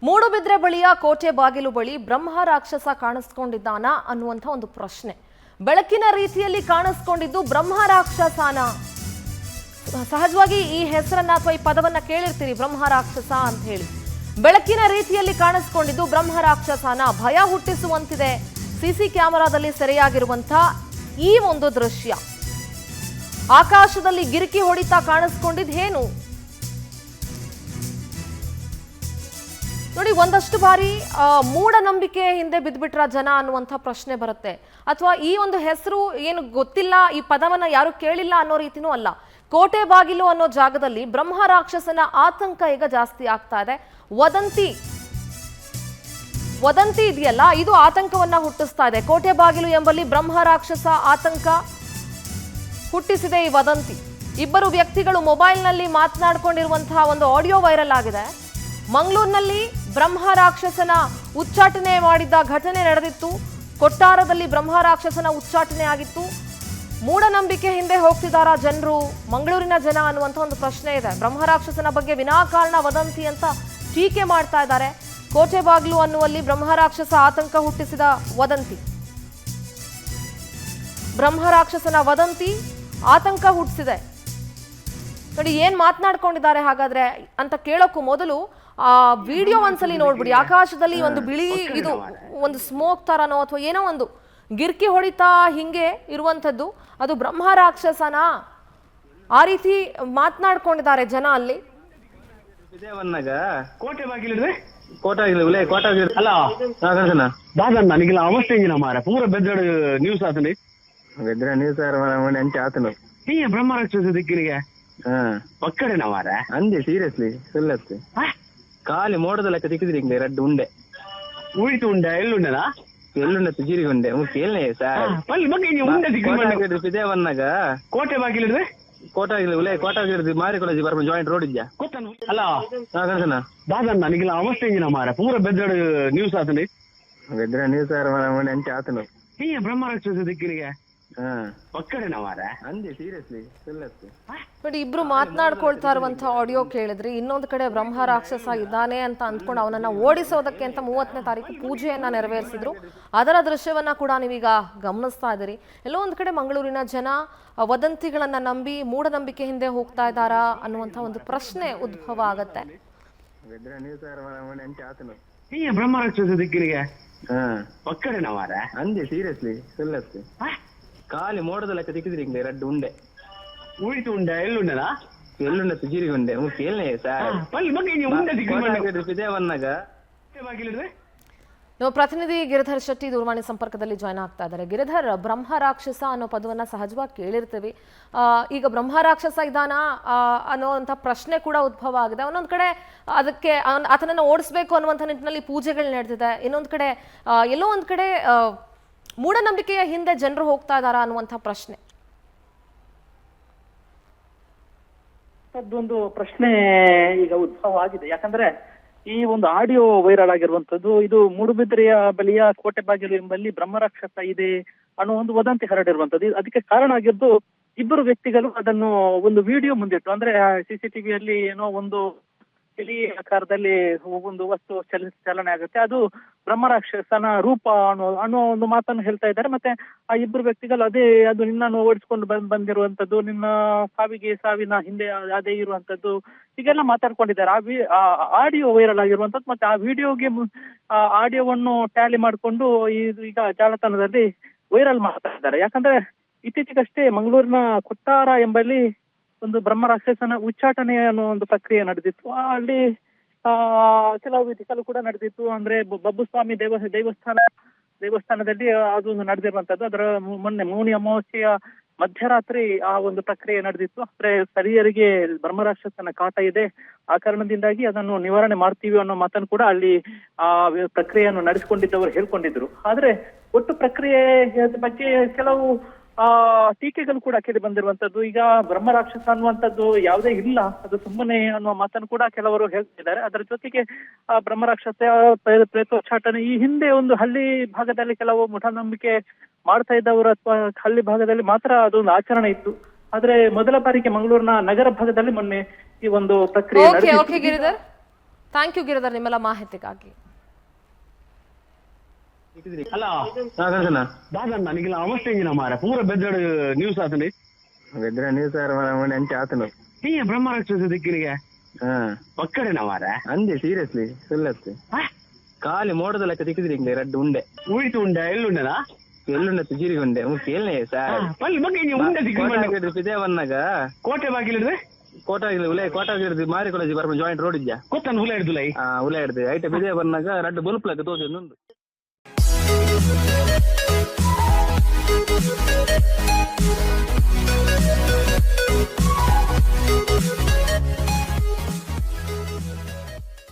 ಮೂಡುಬಿದ್ರೆ ಬಳಿಯ ಕೋಟೆ ಬಾಗಿಲು ಬಳಿ ಬ್ರಹ್ಮ ರಾಕ್ಷಸ ಕಾಣಿಸ್ಕೊಂಡಿದ್ದಾನ ಅನ್ನುವಂಥ ಒಂದು ಪ್ರಶ್ನೆ. ಬೆಳಕಿನ ರೀತಿಯಲ್ಲಿ ಕಾಣಿಸ್ಕೊಂಡಿದ್ದು ಬ್ರಹ್ಮ ರಾಕ್ಷಸನ. ಸಹಜವಾಗಿ ಈ ಹೆಸರನ್ನ ಅಥವಾ ಈ ಪದವನ್ನ ಕೇಳಿರ್ತೀರಿ, ಬ್ರಹ್ಮ ರಾಕ್ಷಸ ಅಂತ ಹೇಳಿ. ಬೆಳಕಿನ ರೀತಿಯಲ್ಲಿ ಕಾಣಿಸ್ಕೊಂಡಿದ್ದು ಬ್ರಹ್ಮ ರಾಕ್ಷಸನ. ಭಯ ಹುಟ್ಟಿಸುವಂತಿದೆ ಸಿಸಿ ಕ್ಯಾಮೆರಾದಲ್ಲಿ ಸೆರೆಯಾಗಿರುವಂತ ಈ ಒಂದು ದೃಶ್ಯ. ಆಕಾಶದಲ್ಲಿ ಗಿರಿಕಿ ಹೊಡಿತಾ ಕಾಣಿಸ್ಕೊಂಡಿದ್ದೇನು ನೋಡಿ. ಒಂದಷ್ಟು ಬಾರಿ ಮೂಢನಂಬಿಕೆ ಹಿಂದೆ ಬಿದ್ಬಿಟ್ರ ಜನ ಅನ್ನುವಂಥ ಪ್ರಶ್ನೆ ಬರುತ್ತೆ. ಅಥವಾ ಈ ಒಂದು ಹೆಸರು ಏನು ಗೊತ್ತಿಲ್ಲ, ಈ ಪದವನ್ನ ಯಾರು ಕೇಳಿಲ್ಲ ಅನ್ನೋ ರೀತಿನೂ ಅಲ್ಲ. ಕೋಟೆ ಬಾಗಿಲು ಅನ್ನೋ ಜಾಗದಲ್ಲಿ ಬ್ರಹ್ಮ ರಾಕ್ಷಸನ ಆತಂಕ ಈಗ ಜಾಸ್ತಿ ಆಗ್ತಾ ಇದೆ. ವದಂತಿ ಇದೆಯಲ್ಲ, ಇದು ಆತಂಕವನ್ನ ಹುಟ್ಟಿಸ್ತಾ ಇದೆ. ಕೋಟೆ ಬಾಗಿಲು ಎಂಬಲ್ಲಿ ಬ್ರಹ್ಮ ರಾಕ್ಷಸ ಆತಂಕ ಹುಟ್ಟಿಸಿದೆ ಈ ವದಂತಿ. ಇಬ್ಬರು ವ್ಯಕ್ತಿಗಳು ಮೊಬೈಲ್ನಲ್ಲಿ ಮಾತನಾಡಿಕೊಂಡಿರುವಂತಹ ಒಂದು ಆಡಿಯೋ ವೈರಲ್ ಆಗಿದೆ. ಮಂಗಳೂರಿನಲ್ಲಿ ಬ್ರಹ್ಮ ರಾಕ್ಷಸನ ಉಚ್ಚಾಟನೆ ಮಾಡಿದ್ದ ಘಟನೆ ನಡೆದಿತ್ತು. ಕೊಟ್ಟಾರದಲ್ಲಿ ಬ್ರಹ್ಮ ರಾಕ್ಷಸನ ಉಚ್ಚಾಟನೆ ಆಗಿತ್ತು. ಮೂಢನಂಬಿಕೆ ಹಿಂದೆ ಹೋಗ್ತಿದಾರ ಜನರು, ಮಂಗಳೂರಿನ ಜನ ಅನ್ನುವಂಥ ಒಂದು ಪ್ರಶ್ನೆ ಇದೆ. ಬ್ರಹ್ಮ ರಾಕ್ಷಸನ ಬಗ್ಗೆ ವಿನಾಕಾರಣ ವದಂತಿ ಅಂತ ಟೀಕೆ ಮಾಡ್ತಾ ಇದ್ದಾರೆ. ಕೋಟೆ ಬಾಗ್ಲು ಅನ್ನುವಲ್ಲಿ ಬ್ರಹ್ಮ ರಾಕ್ಷಸ ಆತಂಕ ಹುಟ್ಟಿಸಿದ ವದಂತಿ. ಬ್ರಹ್ಮ ರಾಕ್ಷಸನ ವದಂತಿ ಆತಂಕ ಹುಟ್ಟಿಸಿದೆ. ನೋಡಿ ಏನ್ ಮಾತನಾಡ್ಕೊಂಡಿದ್ದಾರೆ ಹಾಗಾದ್ರೆ ಅಂತ ಕೇಳೋಕ್ಕೂ ಮೊದಲು ಆ ವಿಡಿಯೋ ಒಂದ್ಸಲಿ ನೋಡ್ಬಿಡಿ. ಆಕಾಶದಲ್ಲಿ ಒಂದು ಬಿಳಿ, ಇದು ಒಂದು ಸ್ಮೋಕ್ ತರನೋ ಅಥವಾ ಏನೋ ಒಂದು ಗಿರ್ಕಿ ಹೊಡಿತಾ ಹಿಂಗೆ ಇರುವಂತದ್ದು, ಅದು ಬ್ರಹ್ಮ ರಾಕ್ಷಸನ ಆ ರೀತಿ ಮಾತನಾಡ್ಕೊಂಡಿದ್ದಾರೆ ಜನ ಅಲ್ಲಿ. ಕೋಟೆ ಬಾಗಿಲು ಅಲ್ಲ ದಾದನ್ನ ನನಗಿಲ್ಲ ಅವಸ್ಥೆ ಇಂಜಿನ ಮಾರ ಪೂರ ಬೆದ್ದಡು ನ್ಯೂಸ್ ಆತನಿ ಬೆದ್ರ ನ್ಯೂಸ್ ಎಂಚ ಆತನು ಈ ಬ್ರಹ್ಮ ರಾಕ್ಷಸ ದಿಕ್ಕಿನಿಗೆ ಪಕ್ಕಡೆನ ಮಾರ ಅಂದೆ ಸೀರಿಯಸ್ಲಿ ಸುಲ್ಲತ್ತೆ ಕಾಲಿ ಮೋಡದ ಲೆಕ್ಕ ತಿಕ್ಕಿದ್ರಿ ಹಿಂಗೆ ರೆಡ್ ಉಂಡೆ ಉಳಿತು ಉಂಡೆ ಎಲ್ಲುಂಡೆನಾ ಎಲ್ಲುಂಡೆ ಜೀರಿಗೆ ಉಂಡೆ ಕೇಳನೆ ಸರ್ ಪಲ್ಲಿ ಬಗ್ಗೆ ನೀವು ಉಂಡೆ ಪಿದೇವನ್ನಾಗ ಕೋಟೆ ಬಾಗಿಲಿದ್ರೆ ಕೋಟಾಗಿಡ್ದು ಮಾರಿಕೊಳ್ಳಿ ಬರ್ಬೋದು ಜಾಯಿಂಟ್ ರೋಡ್ ಇದ್ಯಾ ಅಲ್ಲ ಕಳ್ಸನ ದಾದನ್ನ ನನಗಿಲ್ಲ ಅವಸ್ಥೆ ಇಂಜಿನ ಮಾರ ಪೂರ ಬೆದ್ದಡು ನ್ಯೂಸ್ ಆತನಿ ಬೆದ್ರ ನ್ಯೂಸ್ ಎಂಚ ಆತನು ಈ ಬ್ರಹ್ಮ ರಾಕ್ಷಸ ದಿಕ್ಕಿನಿಗೆ ಪಕ್ಕಡೆನ ಮಾರ ಅಂದೆ ಸೀರಿಯಸ್ಲಿ ಸುಲ್ಲತ್ತೆ ನೋಡಿ ಇಬ್ರು ಮಾತನಾಡ್ಕೊಳ್ತಾ ಇರುವಂತ ಆಡಿಯೋ ಕೇಳಿದ್ರಿ. ಇನ್ನೊಂದು ಕಡೆ ಬ್ರಹ್ಮ ರಾಕ್ಷಸ ಇದ್ದಾನೆ ಅಂತ ಅಂದ್ಕೊಂಡು ಅವನನ್ನ ಓಡಿಸೋದಕ್ಕೆ ಅಂತ 30ನೇ ತಾರೀಕು ಪೂಜೆಯನ್ನ ನೆರವೇರಿಸಿದ್ರು. ಅದರ ದೃಶ್ಯವನ್ನ ಕೂಡ ನೀವೀಗ ಗಮನಿಸ್ತಾ ಇದ್ದೀರಿ. ಎಲ್ಲೋ ಒಂದ್ ಕಡೆ ಮಂಗಳೂರಿನ ಜನ ವದಂತಿಗಳನ್ನ ನಂಬಿ ಮೂಢನಂಬಿಕೆ ಹಿಂದೆ ಹೋಗ್ತಾ ಇದ್ದಾರಾ ಅನ್ನುವಂತ ಒಂದು ಪ್ರಶ್ನೆ ಉದ್ಭವ ಆಗತ್ತೆ. ಬೆದ್ರ ನ್ಯೂಸ್ ಎಂಚ ಆತನು ಈ ಬ್ರಹ್ಮ ರಾಕ್ಷಸ ದಿಕ್ಕಿನಿಗೆ ಪಕ್ಕಡೆನ ಮಾರ ಅಂದೆ ಸೀರಿಯಸ್ಲಿ ಸುಲ್ಲತ್ತೆ ಕಾಲಿ ಮೋಡದ ಲೆಕ್ಕ ತಿಕ್ಕಿದ್ರಿ ಹಿಂಗೆ ರೆಡ್ ಉಂಡೆ ಉಳಿತು ಉಂಡೆ ಎಲ್ಲುಂಡೆನಾ ಎಲ್ಲುಂಡೆ ಜೀರಿಗೆ ಉಂಡೆ ಕೇಳನೆ ಸರ್ ಪಲ್ಲಿ ಬಗ್ಗೆ ನೀವು ಉಂಡೆ ಪಿದೇವನ್ನಾಗ ಬಾಗಿಲಿದ್ರೆ ನಾವು ಪ್ರತಿನಿಧಿ ಗಿರಿಧರ್ ಶೆಟ್ಟಿ ದೂರವಾಣಿ ಸಂಪರ್ಕದಲ್ಲಿ ಜಾಯ್ನ್ ಆಗ್ತಾ ಇದ್ದಾರೆ. ಗಿರಿಧರ್, ಬ್ರಹ್ಮ ರಾಕ್ಷಸ ಅನ್ನೋ ಪದವನ್ನ ಸಹಜವಾಗಿ ಕೇಳಿರ್ತೀವಿ. ಈಗ ಬ್ರಹ್ಮ ರಾಕ್ಷಸ ಇದಾನ ಅನ್ನೋಂಥ ಪ್ರಶ್ನೆ ಕೂಡ ಉದ್ಭವ ಆಗಿದೆ. ಒಂದೊಂದು ಕಡೆ ಅದಕ್ಕೆ ಆತನನ್ನು ಓಡಿಸ್ಬೇಕು ಅನ್ನುವಂಥ ನಿಟ್ಟಿನಲ್ಲಿ ಪೂಜೆಗಳು ನಡೆದಿದೆ. ಇನ್ನೊಂದು ಕಡೆ ಎಲ್ಲೋ ಒಂದು ಕಡೆ ಮೂಢನಂಬಿಕೆಯ ಹಿಂದೆ ಜನರು ಹೋಗ್ತಾ ಇದ್ದಾರಾ ಅನ್ನುವಂಥ ಪ್ರಶ್ನೆ. ಅದೊಂದು ಪ್ರಶ್ನೆ ಈಗ ಉದ್ಭವ ಆಗಿದೆ. ಯಾಕಂದ್ರೆ ಈ ಒಂದು ಆಡಿಯೋ ವೈರಲ್ ಆಗಿರುವಂತದ್ದು, ಇದು ಮೂಡುಬಿದ್ರೆಯ ಬಳಿಯ ಕೋಟೆ ಬಾಗಿಲು ಎಂಬಲ್ಲಿ ಬ್ರಹ್ಮರಾಕ್ಷಸ ಇದೆ ಅನ್ನೋ ಒಂದು ವದಂತಿ ಹರಡಿರುವಂತದ್ದು. ಅದಕ್ಕೆ ಕಾರಣ ಆಗಿದ್ದು ಇಬ್ಬರು ವ್ಯಕ್ತಿಗಳು ಅದನ್ನು ಒಂದು ವಿಡಿಯೋ ಮುಂದಿಟ್ಟು, ಅಂದ್ರೆ CCTVಯಲ್ಲಿ ಏನೋ ಒಂದು ಇಲಿ ಆಕಾರದಲ್ಲಿ ಒಂದು ವಸ್ತು ಚಲನೆ ಆಗುತ್ತೆ, ಅದು ಬ್ರಹ್ಮರಾಕ್ಷಸನ ರೂಪ ಅನ್ನೋ ಒಂದು ಮಾತನ್ನು ಹೇಳ್ತಾ ಇದ್ದಾರೆ. ಮತ್ತೆ ಆ ಇಬ್ಬರು ವ್ಯಕ್ತಿಗಳು ಅದು ನಿನ್ನನ್ನು ಓಡಿಸ್ಕೊಂಡು ಬಂದಿರುವಂತದ್ದು, ನಿನ್ನ ಸಾವಿನ ಹಿಂದೆ ಅದೇ ಇರುವಂತದ್ದು, ಹೀಗೆಲ್ಲ ಮಾತಾಡ್ಕೊಂಡಿದ್ದಾರೆ. ಆ ಆಡಿಯೋ ವೈರಲ್ ಆಗಿರುವಂತದ್ದು. ಮತ್ತೆ ಆ ವಿಡಿಯೋಗೆ ಆಡಿಯೋವನ್ನು ಟ್ಯಾಲಿ ಮಾಡಿಕೊಂಡು ಈಗ ಜಾಲತಾಣದಲ್ಲಿ ವೈರಲ್ ಮಾಡ್ತಾ ಇದ್ದಾರೆ. ಯಾಕಂದ್ರೆ ಇತ್ತೀಚೆಗಷ್ಟೇ ಮಂಗಳೂರಿನ ಕೊಟ್ಟಾರ ಎಂಬಲ್ಲಿ ಒಂದು ಬ್ರಹ್ಮ ರಾಕ್ಷಸನ ಉಚ್ಚಾಟನೆ ಅನ್ನೋ ಒಂದು ಪ್ರಕ್ರಿಯೆ ನಡೆದಿತ್ತು. ಅಲ್ಲಿ ಕೆಲವು ವಿಧಿಗಳು ಕೂಡ ನಡೆದಿತ್ತು. ಅಂದ್ರೆ ಬಬ್ಬುಸ್ವಾಮಿ ದೇವಸ್ಥಾನದಲ್ಲಿ ಅದೊಂದು ನಡೆದಿರುವಂತದ್ದು. ಅದರ ಮೊನ್ನೆ ಮೌನಿ ಅಮಾವಾಸ್ಯೆಯ ಮಧ್ಯರಾತ್ರಿ ಆ ಒಂದು ಪ್ರಕ್ರಿಯೆ ನಡೆದಿತ್ತು. ಅಂದ್ರೆ ಸ್ಥಳೀಯರಿಗೆ ಬ್ರಹ್ಮರಾಕ್ಷಸನ ಕಾಟ ಇದೆ, ಆ ಕಾರಣದಿಂದಾಗಿ ಅದನ್ನು ನಿವಾರಣೆ ಮಾಡ್ತೀವಿ ಅನ್ನೋ ಮಾತನ್ನು ಕೂಡ ಅಲ್ಲಿ ಆ ಪ್ರಕ್ರಿಯೆಯನ್ನು ನಡೆಸಿಕೊಂಡಿದ್ದವರು ಹೇಳ್ಕೊಂಡಿದ್ರು. ಆದ್ರೆ ಒಟ್ಟು ಪ್ರಕ್ರಿಯೆ ಬಗ್ಗೆ ಕೆಲವು ಟೀಕೆಗಳು ಕೂಡ ಕೇಳಿ ಬಂದಿರುವಂತದ್ದು. ಈಗ ಬ್ರಹ್ಮ ರಾಕ್ಷಸ ಅನ್ನುವಂಥದ್ದು ಯಾವುದೇ ಇಲ್ಲ, ಅದು ಸುಮ್ಮನೆ ಅನ್ನುವ ಮಾತನ್ನು ಕೂಡ ಕೆಲವರು ಹೇಳ್ತಿದ್ದಾರೆ. ಅದರ ಜೊತೆಗೆ ಬ್ರಹ್ಮ ರಾಕ್ಷಸ ಪ್ರೇತೋಚ್ಚಾಟನೆ ಈ ಹಿಂದೆ ಒಂದು ಹಳ್ಳಿ ಭಾಗದಲ್ಲಿ ಕೆಲವು ಮೂಢನಂಬಿಕೆ ಮಾಡ್ತಾ ಇದ್ದವರು ಅಥವಾ ಹಳ್ಳಿ ಭಾಗದಲ್ಲಿ ಮಾತ್ರ ಅದೊಂದು ಆಚರಣೆ ಇತ್ತು. ಆದ್ರೆ ಮೊದಲ ಬಾರಿಗೆ ಮಂಗಳೂರಿನ ನಗರ ಭಾಗದಲ್ಲಿ ಮೊನ್ನೆ ಈ ಒಂದು ಪ್ರಕ್ರಿಯೆ ಥ್ಯಾಂಕ್ ಯು ಗಿರಿಧರ್ ನಿಮ್ಮೆಲ್ಲ ಮಾಹಿತಿಗಾಗಿ. ಅಲ್ಲ ಕಳ್ಸನ ದಾದಣ್ಣ ನಿಖಿಲ ಅವಸ್ಥೆ ಇಂಜಿನ ಮಾರ ಪೂರ ಬೆದ್ದಡು ನ್ಯೂಸ್ ಆತನಿ ಬೆದ್ರ ನೀವು ಸರ್ ಮೊನ್ನೆ ಅಂಚೆ ಆತನು ನೀ ಬ್ರಹ್ಮ ರಾಕ್ಷಸ ದಿಕ್ಕಿನಿಗೆ ಹಾ ಒಕ್ಕಡೆನ ಮಾರ ಅಂದೆ ಸೀರಿಯಸ್ಲಿ ಸುಳ್ಳತ್ತೆ ಖಾಲಿ ಮೋಡದ ಲೆಕ್ಕ ತಿಕ್ಕಿದ್ರಿ ಹಿಂಗೆ ರೆಡ್ ಉಂಡೆ ಉಳಿತು ಉಂಡೆ ಎಲ್ಲುಂಡೆನಾ ಎಲ್ಲುಂಡೆ ಜೀರಿಗೆ ಉಂಡೆ ಕೇಳನೆ ಸರ್ ಪಲ್ಲಿ ಬಗ್ಗೆ ನೀವು ಉಂಡೆ ಸಿಕ್ಕಿ ಇದೇ ಬನ್ನಾಗ ಕೋಟೆ ಬಾಗಿಲಿಡ್ರೆ ಕೋಟಾಗಿಲ್ಲ ಉಲೆ ಕೋಟಾಗಿರ್ದು ಮಾರಿಕೊಳ್ಳಿ ಬರ್ಮ ಜಾಯಿಂಟ್ ರೋಡ್ ಇದ್ಯಾ ಗೊತ್ತಾನ ಹುಲ ಹಿಡ್ದು ಲೈ ಉಲೆ ಹಿಡ್ದು ಐಟ ಬಿದೇ ಬನ್ನಾಗ ರೆಡ್ ಬಲ್ಪ್ ಲೆಕ್ಕ ತೋರಿಸಿ